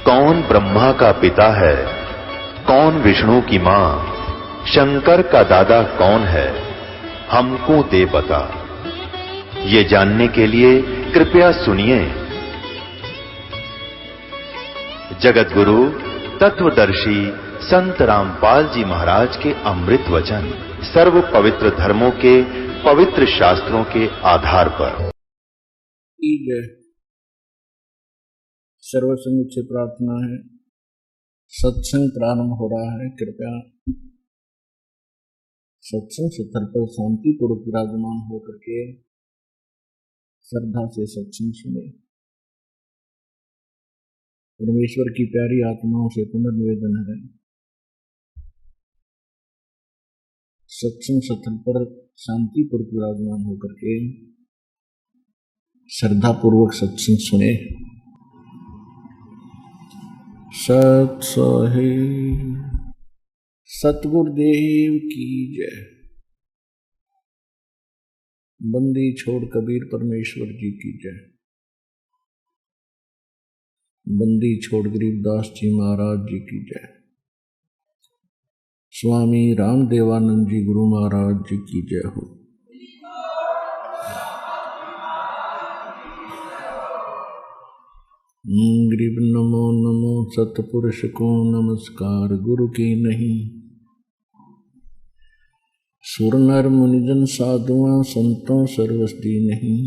कौन ब्रह्मा का पिता है, कौन विष्णु की मां, शंकर का दादा कौन है, हमको दे बता। ये जानने के लिए कृपया सुनिए। जगत गुरु तत्वदर्शी संत रामपाल जी महाराज के अमृत वचन सर्व पवित्र धर्मों के पवित्र शास्त्रों के आधार पर। सर्वसंग से प्रार्थना है। सत्संग प्रारंभ हो रहा है। कृपया सत्संग स्थल पर शांतिपूर्वक विराजमान होकर के श्रद्धा से सत्संग सुने। परमेश्वर की प्यारी आत्माओं से पुनर्निवेदन है, सत्संग स्थल पर शांतिपूर्वक विराजमान होकर के श्रद्धा पूर्वक सत्संग सुने। सत साहिब सतगुरुदेव की जय। बंदी छोड़ कबीर परमेश्वर जी की जय। बंदी छोड़ गरीबदास जी महाराज जी की जय। स्वामी रामदेवानंद जी गुरु महाराज जी की जय हो। गरीब नमो नमो सतपुरुष को नमस्कार, गुरु की नहीं। सुर नर मुनिजन साधुआं संतों सर्वस्ती नहीं।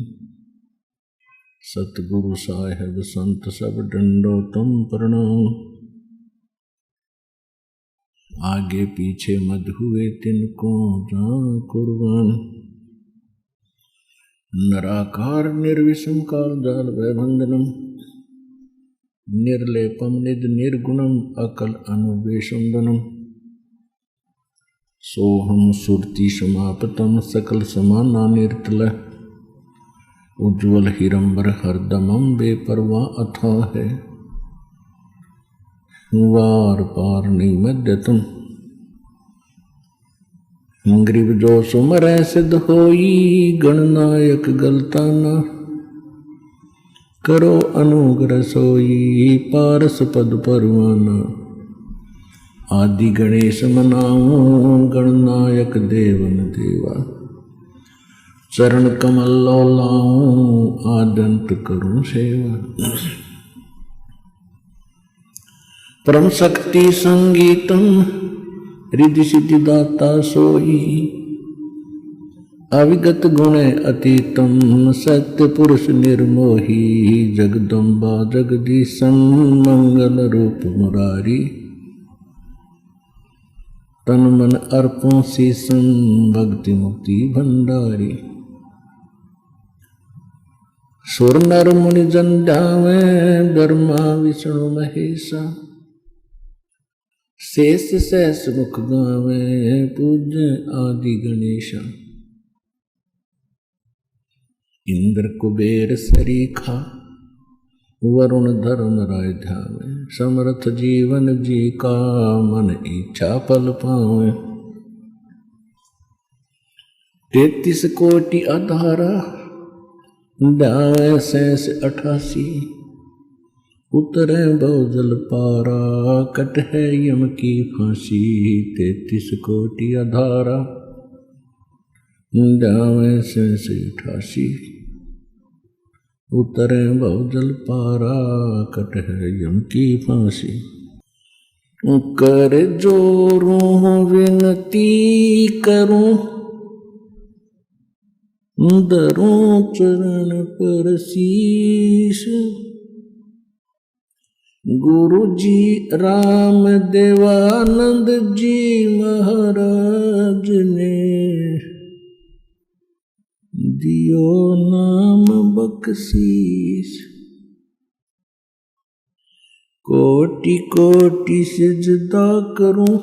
सतगुरु साहेब संत सब डंडो तुम प्रणाम। आगे पीछे मत हुए तिनको जा कुर्बान। नराकार निर्विषम काल जाल वैभंजनम। निर्लेपम निज निर्गुणम अकल अनुवेशंदनम। सोहम सुरति समापतम सकल समाना निर्तल। उज्ज्वल हिरंबर हरदमम बेपरवाह अथा है। वार पार निमद्यतम। गरीब जो सुमरै सिद्ध होई, गणनायक गलता न। करो अनुग्रह सोई, पारस पद परवाना। आदि गणेश मनाऊं, गणनायक देवन देवा। चरण कमल लो लाऊं, आदंत करूं सेवा। परम शक्ति संगीतम, रिद्धि सिद्धि दाता सोई। अविगत गुण अतीतम, सत्य पुरुष निर्मोही। जगदम्बा जगदीशं, मंगल रूप मुरारी। तन मन अर्पों शीशं, भक्ति मुक्ति भंडारी। सुर नर मुनि जन जावे, ब्रह्मा विष्णु महेशा। शेष सहस मुख गावे, पूज्य आदि गणेशा। इंद्र कुबेर सरीखा, वरुण धर्म राय ध्यावे। समर्थ जीवन जी का, मन इच्छा फल पावे। 33 कोटि अधारा, डावे शेष 88। उतरे बहुजल पारा, कट है यम की फांसी। 33 कोटि अधारा, डावे शेष 88। उतरे बहुजल पारा, कट है यम की फांसी। कर जोरूं विनती करूं, धरूं चरण पर शीश। गुरु जी राम देवानंद जी महाराज ने दियो नाम बख्शीश। कोटि कोटि सिजदा करूं,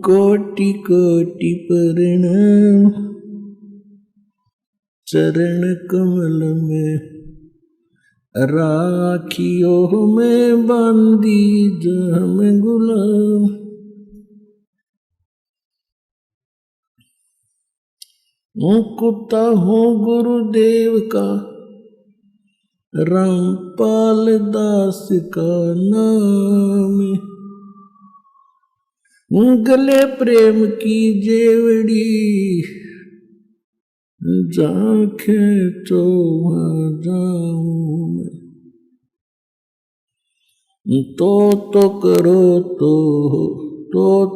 कोटि कोटि प्रणाम। चरण कमल में राखियो में बांधी, जम गुलाम। कुत्ता हूँ गुरुदेव का, रामपाल दास का नाम, गले प्रेम की जेवड़ी, जाके तो वहां जाऊं मैं। तो करो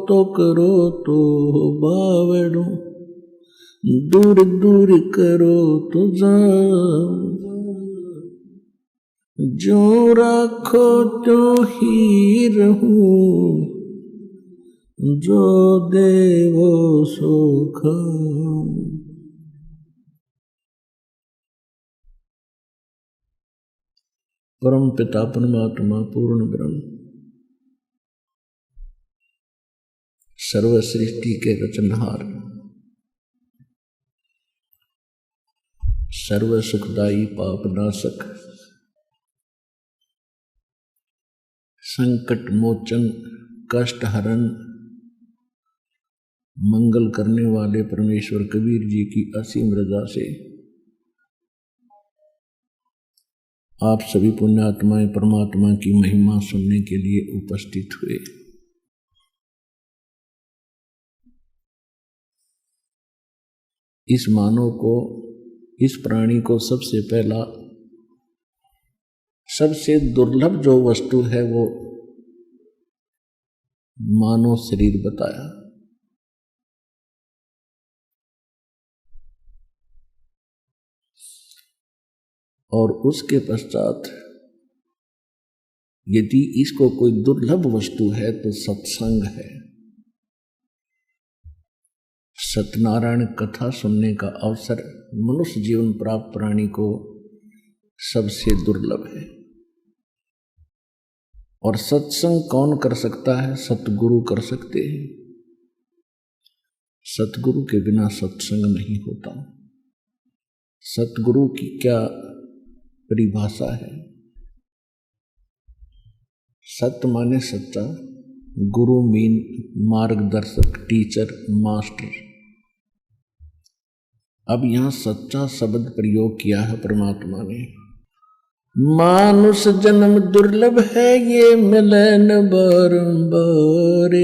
तो करो तो बावड़ो, दूर दूर करो तो जाओ, जो राखो तो ही रहूं, जो देवो सो खाऊं। परम पिता परमात्मा पूर्ण ब्रह्म सर्व सृष्टि के रचनहार, सर्व सुखदाई पाप नाशक, संकट मोचन कष्ट हरण मंगल करने वाले परमेश्वर कबीर जी की असीम रजा से आप सभी पुण्यात्माएं परमात्मा की महिमा सुनने के लिए उपस्थित हुए। इस मानव को, इस प्राणी को सबसे पहला, सबसे दुर्लभ जो वस्तु है वो मानव शरीर बताया। और उसके पश्चात यदि इसको कोई दुर्लभ वस्तु है तो सत्संग है। सत्यनारायण कथा सुनने का अवसर मनुष्य जीवन प्राप्त प्राणी को सबसे दुर्लभ है। और सत्संग कौन कर सकता है? सतगुरु कर सकते हैं। सतगुरु के बिना सत्संग नहीं होता। सतगुरु की क्या परिभाषा है? सत्य माने सच्चा, गुरु मीन मार्गदर्शक, टीचर, मास्टर। अब यहां सच्चा शब्द प्रयोग किया है परमात्मा ने। मानुष जन्म दुर्लभ है, ये मिले न बारंबार,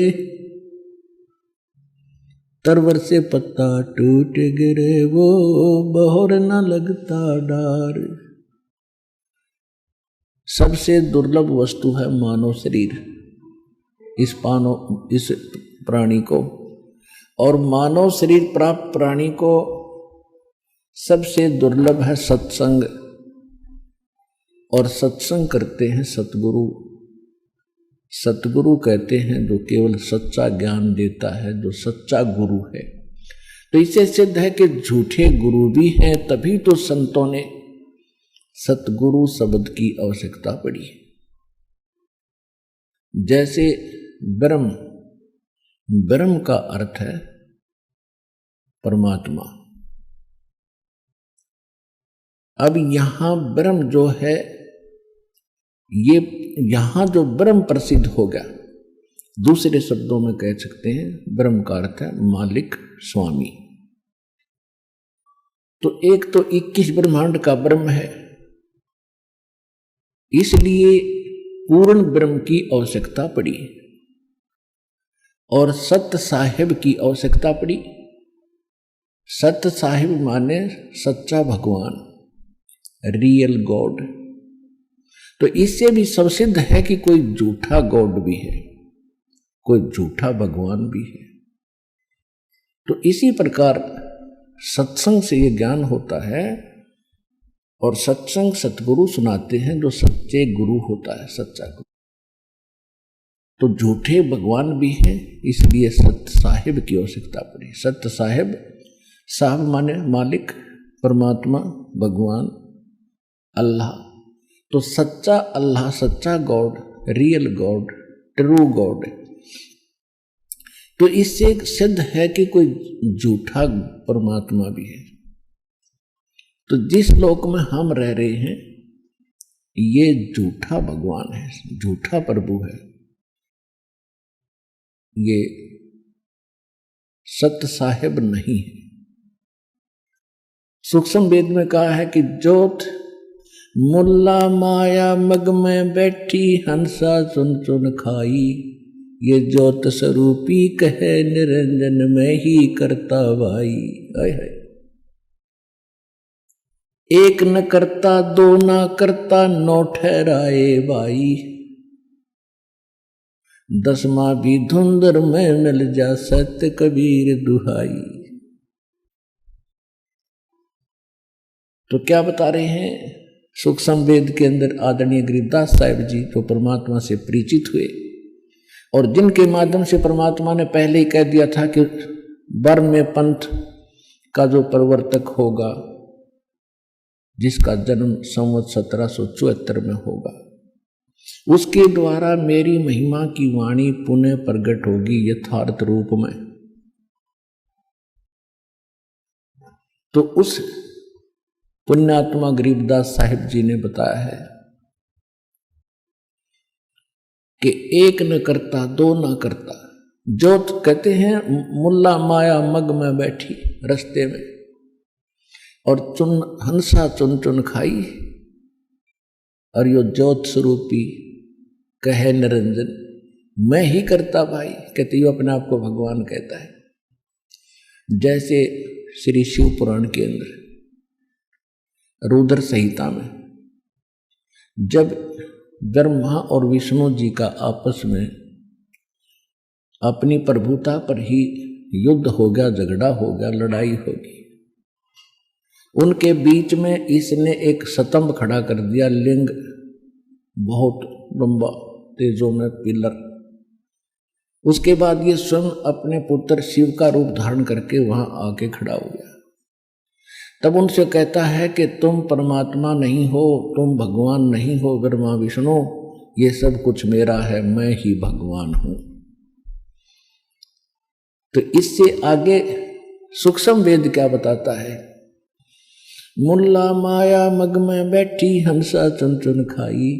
तरवर से पत्ता टूट गिरे वो बहोर न लगता डार। सबसे दुर्लभ वस्तु है मानव शरीर, इस प्राणी को। और मानव शरीर प्राप्त प्राणी को सबसे दुर्लभ है सत्संग। और सत्संग करते हैं सतगुरु। सतगुरु कहते हैं जो केवल सच्चा ज्ञान देता है, जो सच्चा गुरु है। तो इससे सिद्ध है कि झूठे गुरु भी हैं, तभी तो संतों ने सतगुरु शब्द की आवश्यकता पड़ी। जैसे ब्रह्म, ब्रह्म का अर्थ है परमात्मा। अब यहां ब्रह्म जो है, ये यहां जो ब्रह्म प्रसिद्ध हो गया, दूसरे शब्दों में कह सकते हैं ब्रह्म का अर्थ है मालिक, स्वामी। तो एक तो 21 ब्रह्मांड का ब्रह्म है, इसलिए पूर्ण ब्रह्म की आवश्यकता पड़ी और सत्य साहिब की आवश्यकता पड़ी। सत्य साहिब माने सच्चा भगवान, रियल गॉड। तो इससे भी सब सिद्ध है कि कोई झूठा गॉड भी है, कोई झूठा भगवान भी है। तो इसी प्रकार सत्संग से ये ज्ञान होता है। और सत्संग सतगुरु सुनाते हैं, जो सच्चे गुरु होता है, सच्चा गुरु। तो झूठे भगवान भी हैं, इसलिए सत्य साहिब की आवश्यकता पड़ी। सत्य साहिब, साहिब माने मालिक, परमात्मा, भगवान, अल्लाह। तो सच्चा अल्लाह, सच्चा God, real God, true God. तो इससे सिद्ध है कि कोई झूठा परमात्मा भी है। तो जिस लोक में हम रह रहे हैं, ये झूठा भगवान है, झूठा प्रभु है। ये सत्य साहिब नहीं है। सूक्ष्म वेद में कहा है कि ज्योत मुल्ला माया मग में बैठी हंसा चुन चुन खाई, ये ज्योत स्वरूपी कहे निरंजन में ही करता भाई। हाय हाय, एक न करता दो न करता नौ ठहराए भाई, दसवां भी धुंधर में मिल जा सत्य कबीर दुहाई। तो क्या बता रहे हैं सूक्ष्म वेद के अंदर आदरणीय गरीबदास साहिब जी, जो परमात्मा से परिचित हुए और जिनके माध्यम से परमात्मा ने पहले ही कह दिया था कि बर्म में पंथ का जो प्रवर्तक होगा, जिसका जन्म संवत 1774 में होगा, उसके द्वारा मेरी महिमा की वाणी पुनः प्रकट होगी यथार्थ रूप में। तो उस पुण्यात्मा गरीबदास साहिब जी ने बताया है कि एक न करता दो न करता, जो कहते हैं मुल्ला माया मग में बैठी रस्ते में और हंसा चुन चुन खाई, और यो ज्योत स्वरूपी कहे निरंजन मैं ही करता भाई। कहते यो अपने आप को भगवान कहता है। जैसे श्री शिव पुराण के अंदर रुद्र संहिता में जब ब्रह्मा और विष्णु जी का आपस में अपनी प्रभुता पर ही युद्ध हो गया, झगड़ा हो गया, लड़ाई होगी, उनके बीच में इसने एक स्तंभ खड़ा कर दिया, लिंग बहुत लंबा तेजों में पिलर। उसके बाद ये स्वयं अपने पुत्र शिव का रूप धारण करके वहां आके खड़ा हो गया। तब उनसे कहता है कि तुम परमात्मा नहीं हो, तुम भगवान नहीं हो ब्रह्मा विष्णु, ये सब कुछ मेरा है, मैं ही भगवान हूं। तो इससे आगे सूक्ष्म वेद क्या बताता है, मुल्ला माया मग में बैठी हंसा चुन चुन खाई,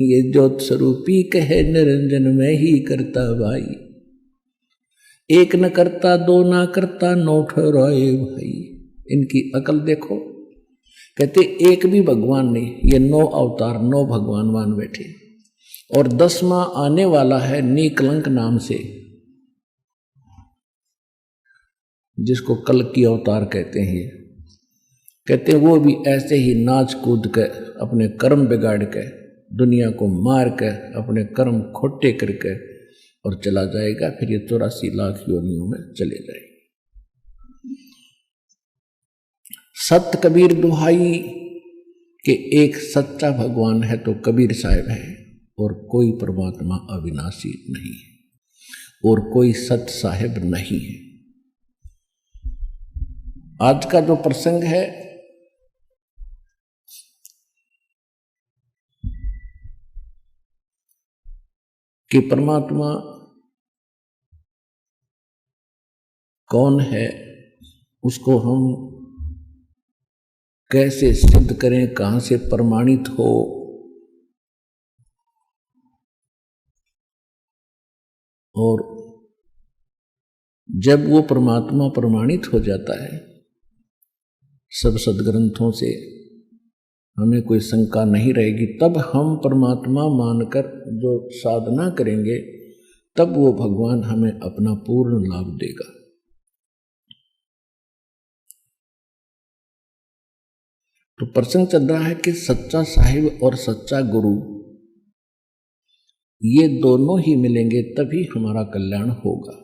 ये ज्योत स्वरूपी कहे निरंजन में ही करता भाई, एक न करता दो न करता नौ ठहराए भाई। इनकी अकल देखो, कहते एक भी भगवान नहीं, ये 9 अवतार 9 भगवान बैठे, और 10वां आने वाला है नीकलंक नाम से, जिसको कल की अवतार कहते हैं। कहते वो भी ऐसे ही नाच कूद के अपने कर्म बिगाड़ के दुनिया को मार के अपने कर्म खोटे करके और चला जाएगा, फिर ये 84 लाख योनियों में चले जाएगा। सत्य कबीर दुहाई कि एक सच्चा भगवान है तो कबीर साहिब है, और कोई परमात्मा अविनाशी नहीं है, और कोई सत्य साहिब नहीं है। आज का जो प्रसंग है कि परमात्मा कौन है, उसको हम कैसे सिद्ध करें, कहां से प्रमाणित हो, और जब वो परमात्मा प्रमाणित हो जाता है सब सदग्रंथों से, हमें कोई शंका नहीं रहेगी, तब हम परमात्मा मानकर जो साधना करेंगे, तब वो भगवान हमें अपना पूर्ण लाभ देगा। तो प्रसंग चल रहा है कि सच्चा साहिब और सच्चा गुरु ये दोनों ही मिलेंगे तभी हमारा कल्याण होगा।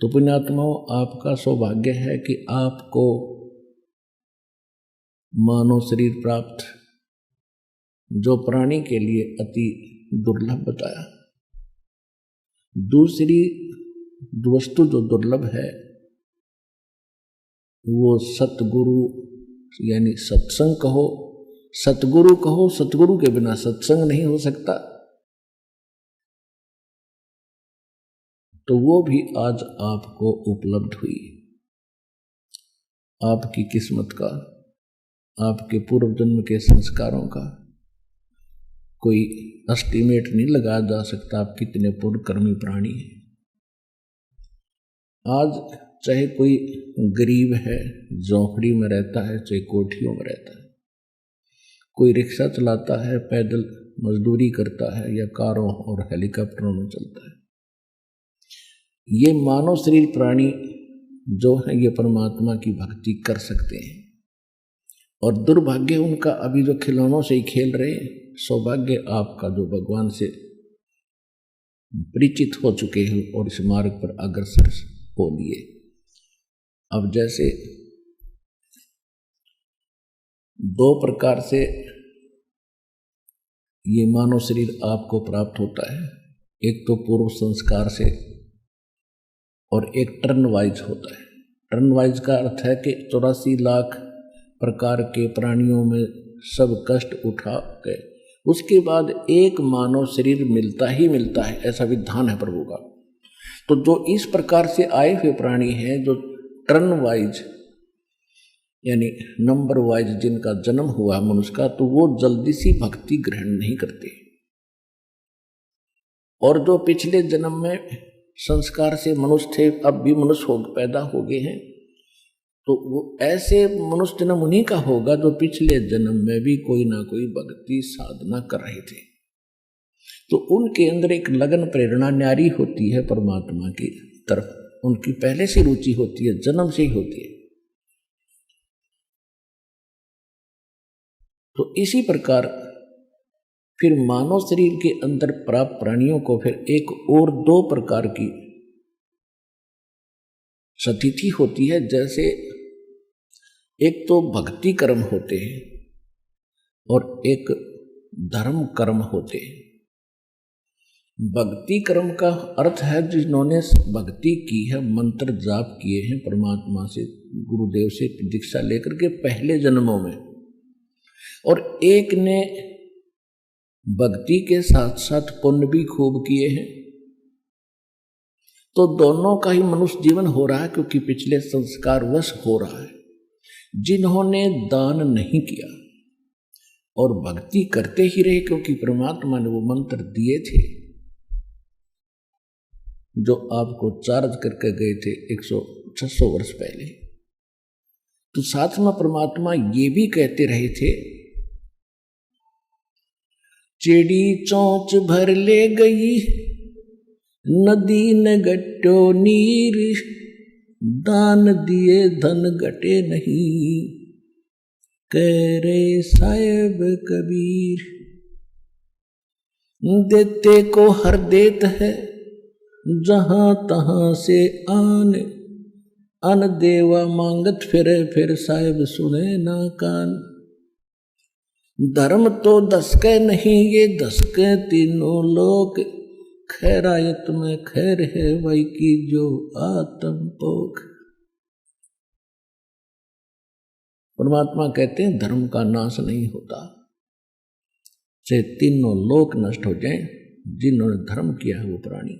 तो पुण्यात्माओं, आपका सौभाग्य है कि आपको मानव शरीर प्राप्त, जो प्राणी के लिए अति दुर्लभ बताया। दूसरी वस्तु जो दुर्लभ है वो सतगुरु यानी सत्संग कहो, सतगुरु कहो, सतगुरु के बिना सत्संग नहीं हो सकता। तो वो भी आज आपको उपलब्ध हुई। आपकी किस्मत का, आपके पूर्व जन्म के संस्कारों का कोई एस्टीमेट नहीं लगाया जा सकता। आप कितने पुण्य कर्मी प्राणी हैं। आज चाहे कोई गरीब है, झोंपड़ी में रहता है, चाहे कोठियों में रहता है, कोई रिक्शा चलाता है, पैदल मजदूरी करता है, या कारों और हेलीकॉप्टरों में चलता है, ये मानव शरीर प्राणी जो है ये परमात्मा की भक्ति कर सकते हैं। और दुर्भाग्य उनका अभी जो खिलौनों से ही खेल रहे, सौभाग्य आपका जो भगवान से परिचित हो चुके हैं और इस मार्ग पर अग्रसर हो लिए। अब जैसे दो प्रकार से ये मानव शरीर आपको प्राप्त होता है, एक तो पूर्व संस्कार से और एक टर्न वाइज होता है। टर्न वाइज का अर्थ है कि 84 लाख प्रकार के प्राणियों में सब कष्ट उठा के उसके बाद एक मानव शरीर मिलता ही मिलता है, ऐसा विधान है प्रभु का। तो जो इस प्रकार से आए हुए प्राणी हैं, जो टर्न वाइज यानी नंबर वाइज जिनका जन्म हुआ मनुष्य का, तो वो जल्दी सी भक्ति ग्रहण नहीं करते। और जो पिछले जन्म में संस्कार से मनुष्य थे, अब भी मनुष्य पैदा हो गए हैं, तो वो ऐसे मनुष्य जन्म उन्हीं का होगा जो पिछले जन्म में भी कोई ना कोई भक्ति साधना कर रहे थे। तो उनके अंदर एक लगन प्रेरणा न्यारी होती है परमात्मा की तरफ, उनकी पहले से रुचि होती है, जन्म से ही होती है। तो इसी प्रकार फिर मानव शरीर के अंदर प्राप्त प्राणियों को फिर एक और दो प्रकार की स्थिति होती है। जैसे एक तो भक्ति कर्म होते हैं और एक धर्म कर्म होते हैं। भक्ति कर्म का अर्थ है जिन्होंने भक्ति की है, मंत्र जाप किए हैं परमात्मा से, गुरुदेव से दीक्षा लेकर के पहले जन्मों में, और एक ने भक्ति के साथ साथ पुण्य भी खूब किए हैं। तो दोनों का ही मनुष्य जीवन हो रहा है, क्योंकि पिछले संस्कार वश हो रहा है। जिन्होंने दान नहीं किया और भक्ति करते ही रहे, क्योंकि परमात्मा ने वो मंत्र दिए थे जो आपको चार्ज करके गए थे 600 वर्ष पहले, तो साथ में परमात्मा ये भी कहते रहे थे, चिड़ी चोंच भर ले गई नदी न गट्टो नीर, दान दिए धन घटे नहीं, कह रे साहेब कबीर। देते को हर देत है जहां तहां से आन, अन देवा मांगत फिर साहेब सुने ना कान। धर्म तो दसके नहीं ये दसके तीनों लोक, खैरायत में खैर है वही की जो आत्म पोख। परमात्मा कहते हैं धर्म का नाश नहीं होता, चाहे तीनों लोक नष्ट हो जाएं, जिन्होंने धर्म किया है वो प्राणी,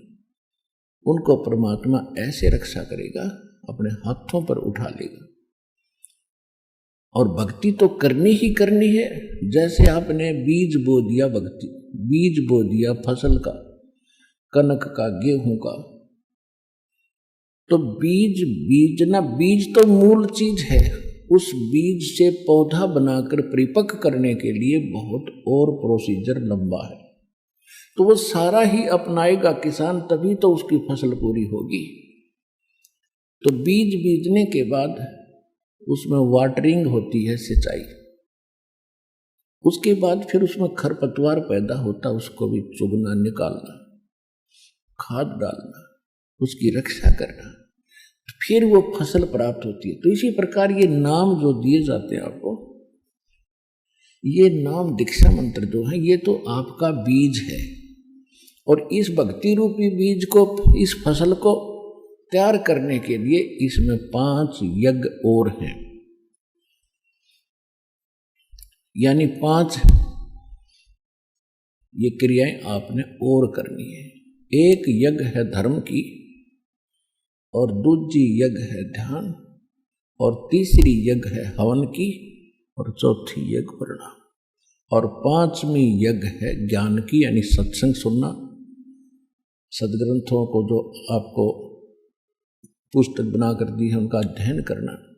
उनको परमात्मा ऐसे रक्षा करेगा, अपने हाथों पर उठा लेगा। और भक्ति तो करनी ही करनी है। जैसे आपने बीज बो दिया, भक्ति बीज बो दिया फसल का, कनक का, गेहूं का, तो बीज तो मूल चीज है। उस बीज से पौधा बनाकर परिपक्व करने के लिए बहुत और प्रोसीजर लंबा है, तो वो सारा ही अपनाएगा किसान, तभी तो उसकी फसल पूरी होगी। तो बीज बीजने के बाद उसमें वाटरिंग होती है, सिंचाई, उसके बाद फिर उसमें खरपतवार पैदा होता, उसको भी चुगना, निकालना, खाद डालना, उसकी रक्षा करना, फिर वो फसल प्राप्त होती है। तो इसी प्रकार ये नाम जो दिए जाते हैं आपको, ये नाम दीक्षा मंत्र जो है, ये तो आपका बीज है। और इस भक्ति रूपी बीज को, इस फसल को तैयार करने के लिए इसमें 5 यज्ञ और हैं, यानी 5 ये क्रियाएं आपने और करनी है। एक यज्ञ है धर्म की, और दूसरी यज्ञ है ध्यान, और तीसरी यज्ञ है हवन की, और चौथी यज्ञ प्रणाम, और 5वीं यज्ञ है ज्ञान की, यानी सत्संग सुनना, सदग्रंथों को जो आपको पुस्तक बनाकर दी है, उनका अध्ययन करना।